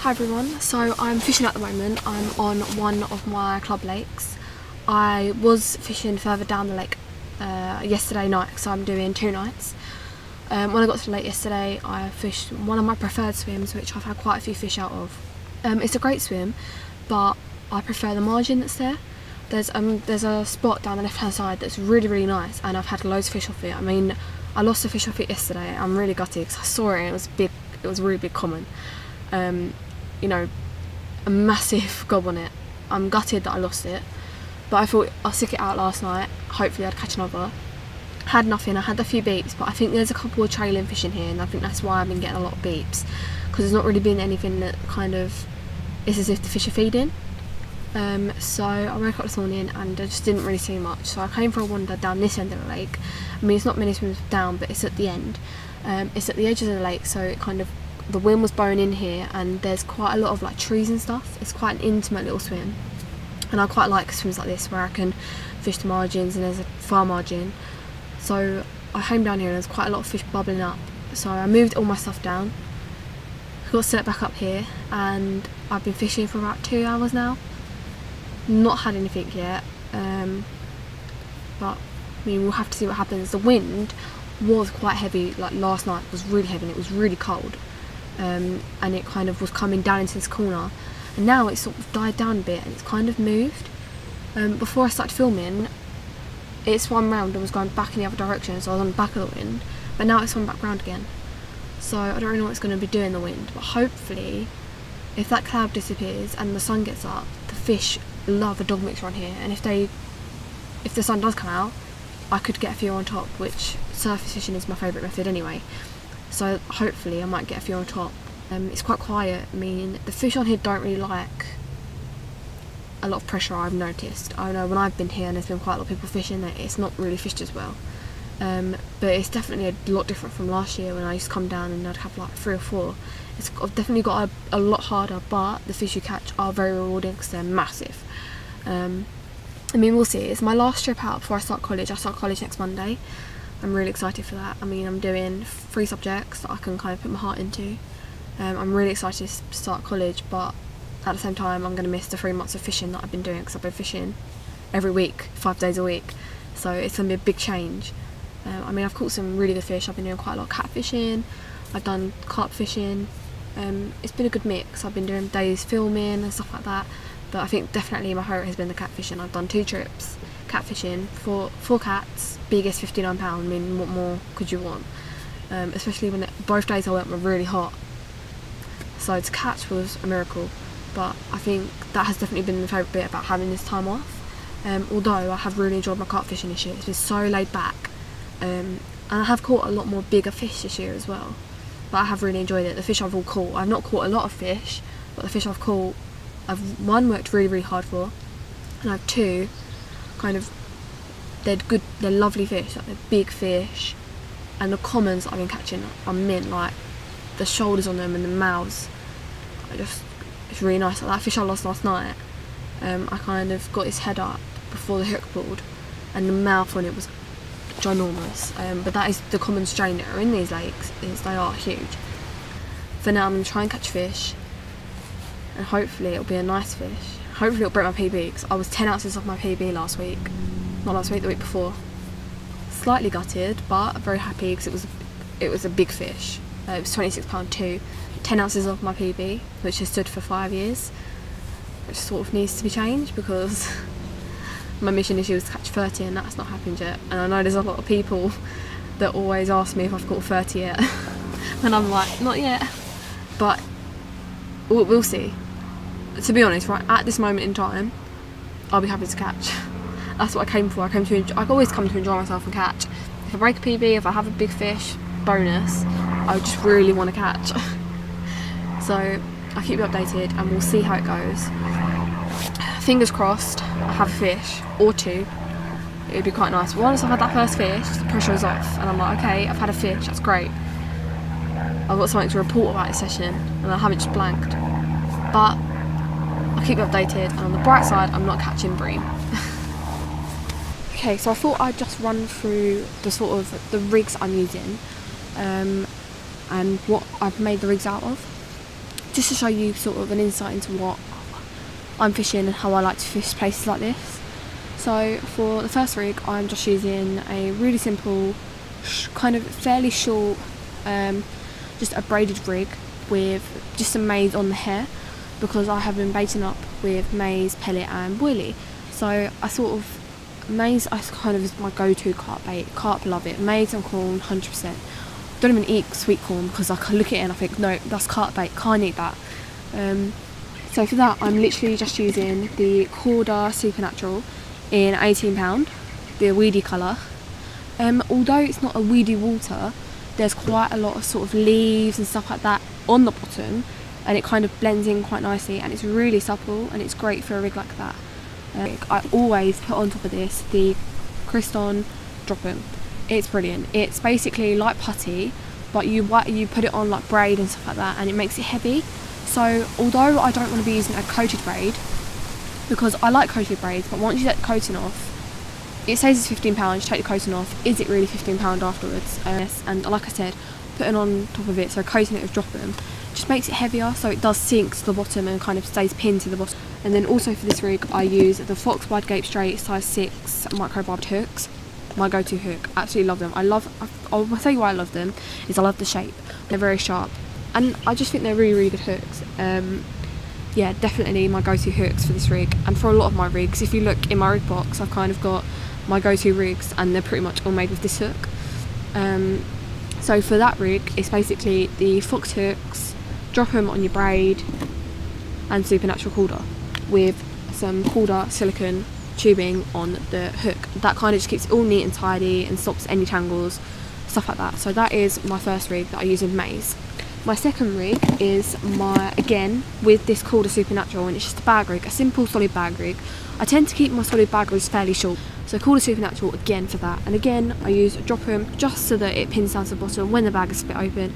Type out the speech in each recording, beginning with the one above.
Hi everyone, so I'm fishing at the moment. I'm on one of my club lakes. I was fishing further down the lake yesterday night, so I'm doing 2 nights. When I got to the lake yesterday, I fished one of my preferred swims, which I've had quite a few fish out of. It's a great swim, but I prefer the margin that's there. There's a spot down the left hand side that's really nice, and I've had loads of fish off it. I mean, I lost a fish off it yesterday. I'm really gutted because I saw it and it was big. It was a really big common. You know, a massive gob on it. I'm gutted that I lost it, but I thought I'll stick it out last night. Hopefully I'd catch another. Had nothing. I had a few beeps, but I think there's a couple of trailing fish in here, and I think that's why I've been getting a lot of beeps, because there's not really been anything that kind of is as if the fish are feeding. So I woke up this morning and I just didn't really see much, so I came for a wander down this end of the lake. I mean, it's not many swims down, but it's at the end. It's at the edges of the lake, so it kind of, the wind was blowing in here, and there's quite a lot of like trees and stuff. It's quite an intimate little swim, and I quite like swims like this where I can fish the margins and there's a far margin. So I came down here and there's quite a lot of fish bubbling up, so I moved all my stuff down, got set back up here, and I've been fishing for about 2 hours now. Not had anything yet, but I mean, we'll have to see what happens. The wind was quite heavy, like last night was really heavy and it was really cold, and it kind of was coming down into this corner, and now it's sort of died down a bit and it's kind of moved. Before I started filming, it swam round and was going back in the other direction, so I was on the back of the wind, but now it's swum back round again. So I don't really know what it's going to be doing, the wind, but hopefully if that cloud disappears and the sun gets up, the fish love a dog mix around here, and if the sun does come out, I could get a few on top, which surface fishing is my favourite method anyway, so hopefully I might get a few on top. It's quite quiet. I mean, the fish on here don't really like a lot of pressure, I've noticed. I know when I've been here and there's been quite a lot of people fishing that it's not really fished as well, but it's definitely a lot different from last year when I used to come down and I'd have like 3 or 4. I've definitely got a lot harder, but the fish you catch are very rewarding because they're massive. I mean, we'll see. It's my last trip out before I start college. I start college next Monday. I'm really excited for that. I mean, I'm doing 3 subjects that I can kind of put my heart into. I'm really excited to start college, but at the same time I'm going to miss the 3 months of fishing that I've been doing, because I've been fishing every week, 5 days a week, so it's going to be a big change. I mean, I've caught some really good fish. I've been doing quite a lot of catfishing, I've done carp fishing. It's been a good mix. I've been doing days filming and stuff like that, but I think definitely my favourite has been the catfishing. I've done 2 trips catfishing for 4 cats, biggest £59. I mean, what more could you want? Especially when both days I went were really hot, so to catch was a miracle. But I think that has definitely been the favourite bit about having this time off. Although I have really enjoyed my carp fishing this year. It's been so laid back, and I have caught a lot more bigger fish this year as well, but I have really enjoyed it. The fish I've all caught, I've not caught a lot of fish, but the fish I've caught, I've worked really hard for, and I've 2 kind of, they're lovely fish, like they're big fish, and the commons that I've been catching are mint, like the shoulders on them and the mouths, it's really nice. Like that fish I lost last night, I kind of got his head up before the hook pulled, and the mouth on it was ginormous, but that is the common strain that are in these lakes, they are huge. For now I'm going to try and catch fish, and hopefully it'll be a nice fish. Hopefully it'll break my PB, because I was 10 ounces off my PB last week. Not last week, the week before. Slightly gutted, but very happy because it was a big fish. It was £26 too. 10 ounces off my PB, which has stood for 5 years, which sort of needs to be changed, because my mission this year was to catch 30 and that's not happened yet. And I know there's a lot of people that always ask me if I've caught 30 yet and I'm like, not yet, but we'll see. To be honest, right at this moment in time, I'll be happy to catch. That's what I came for. I always come to enjoy myself and catch. If I break a PB, if I have a big fish, bonus. I just really want to catch. So I'll keep you updated and we'll see how it goes. Fingers crossed I have a fish or 2. It would be quite nice. But once I've had that first fish, the pressure is off and I'm like, okay, I've had a fish, that's great. I've got something to report about this session and I haven't just blanked. But I'll keep you updated, and on the bright side, I'm not catching bream. Okay, so I thought I'd just run through the sort of the rigs I'm using, and what I've made the rigs out of. just to show you sort of an insight into what I'm fishing and how I like to fish places like this. So for the first rig, I'm just using a really simple, kind of fairly short, just a braided rig with just some maize on the hair, because I have been baiting up with maize, pellet and boilie. So I sort of, maize I kind of is my go-to carp bait. Carp love it. Maize and corn, 100%. Don't even eat sweet corn because I can look at it and I think, no, that's carp bait, can't eat that. So for that, I'm literally just using the Corda Supernatural in £18, the weedy colour. Although it's not a weedy water, there's quite a lot of sort of leaves and stuff like that on the bottom, and it kind of blends in quite nicely, and it's really supple and it's great for a rig like that. I always put on top of this the Criston Drop 'em. It's brilliant. It's basically like putty, but you put it on like braid and stuff like that, and it makes it heavy. So although I don't want to be using a coated braid, because I like coated braids, but once you get the coating off, it says it's £15, you take the coating off, is it really £15 afterwards? And like I said, putting on top of it, so coating it with Drop 'em, just makes it heavier, so it does sink to the bottom and kind of stays pinned to the bottom. And then also for this rig, I use the Fox Wide Gape Straight size 6 micro barbed hooks. My go-to hook. Absolutely love them. I'll tell you why I love them, is I love the shape. They're very sharp, and I just think they're really, really good hooks. Yeah, definitely my go-to hooks for this rig, and for a lot of my rigs. If you look in my rig box, I've kind of got my go-to rigs, and they're pretty much all made with this hook. So for that rig, it's basically the Fox hooks, Drop 'em on your braid, and Supernatural Corda with some Corda silicone tubing on the hook. That kind of just keeps it all neat and tidy and stops any tangles, stuff like that. So that is my first rig that I use in maize. My second rig is again with this Corda Supernatural, and it's just a bag rig, a simple solid bag rig. I tend to keep my solid bag rigs fairly short, so Corda Supernatural again for that. And again, I use Drop 'em just so that it pins down to the bottom when the bag is split open,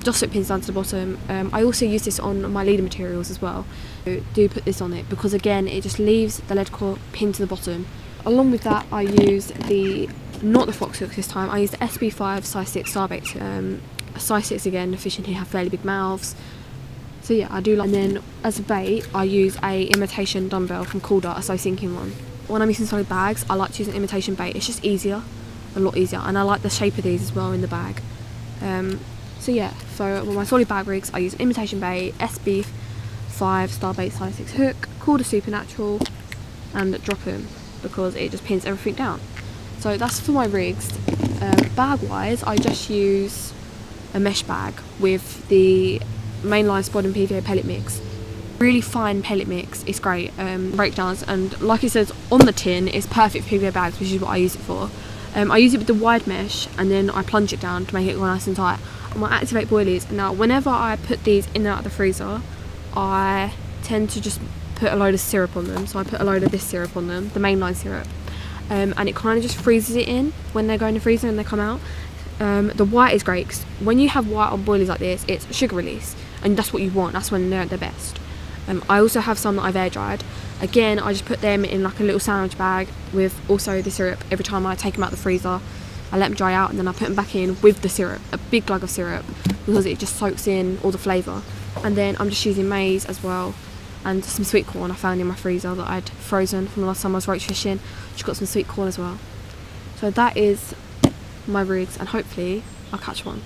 just so it pins down to the bottom. I also use this on my leader materials as well. So do put this on it, because again, it just leaves the lead core pinned to the bottom. Along with that, I use not the Fox hooks this time, I use the SB5 size 6 starbaits. Size 6 again, the fish in here have fairly big mouths. So yeah, I do like. And then as a bait, I use a imitation dumbbell from Corda, a slow sinking one. When I'm using solid bags, I like to use an imitation bait. It's just easier, a lot easier, and I like the shape of these as well in the bag. So yeah, for my solid bag rigs, I use imitation bait, SB5 starbait size 6 hook, Corda Supernatural, and Drop 'em, because it just pins everything down. So that's for my rigs. Bag wise, I just use a mesh bag with the mainline spod and PVA pellet mix. Really fine pellet mix, it's great. Breakdowns, and like it says on the tin, it's perfect for PVA bags, which is what I use it for. I use it with the wide mesh, and then I plunge it down to make it go nice and tight. And my activate boilies. Now, whenever I put these in and out of the freezer, I tend to just put a load of syrup on them. So I put a load of this syrup on them, the mainline syrup, and it kind of just freezes it in when they go in the freezer and they come out. The white is great, 'cause when you have white on boilies like this, it's sugar release, and that's what you want. That's when they're at their best. I also have some that I've air dried. Again, I just put them in like a little sandwich bag with also the syrup. Every time I take them out of the freezer, I let them dry out, and then I put them back in with the syrup, a big glug of syrup, because it just soaks in all the flavour. And then I'm just using maize as well, and some sweet corn I found in my freezer that I'd frozen from the last time I was roach fishing. Just got some sweet corn as well. So that is my rigs, and hopefully I'll catch one.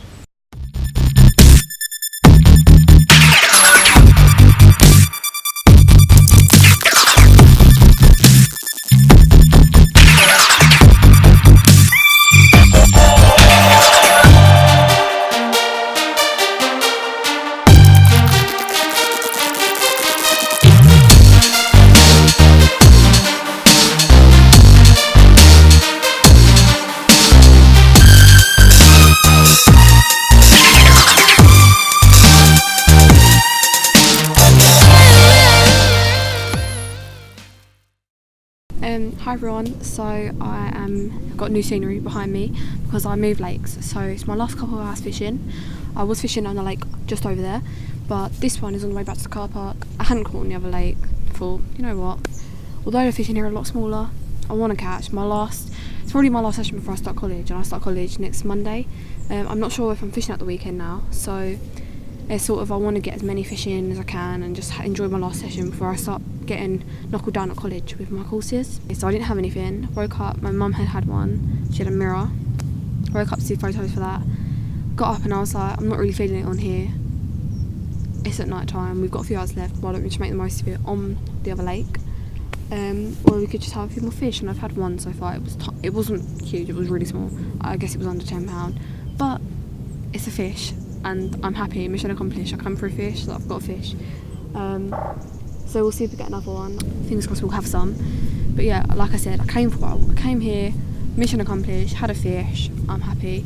Hi everyone, so I've got new scenery behind me because I moved lakes, so it's my last couple of hours fishing. I was fishing on the lake just over there, but this one is on the way back to the car park. I hadn't caught on the other lake. I thought, you know what, although the fishing here are a lot smaller, I want to catch it's probably my last session before I start college, and I start college next Monday. I'm not sure if I'm fishing at the weekend now, so It's sort of, I want to get as many fish in as I can and just enjoy my last session before I start getting knuckled down at college with my courses. So I didn't have anything. Woke up, my mum had one. She had a mirror. Woke up to see photos for that. Got up and I was like, I'm not really feeling it on here. It's at night time. We've got a few hours left. Why don't we just make the most of it on the other lake? Or we could just have a few more fish. And I've had one so far. It wasn't huge. It was really small. I guess it was under £10, but it's a fish. And I'm happy, mission accomplished. I come for a fish, so I've got a fish. So we'll see if we get another one. Fingers crossed we'll have some. But yeah, like I said, I came here, mission accomplished, had a fish, I'm happy.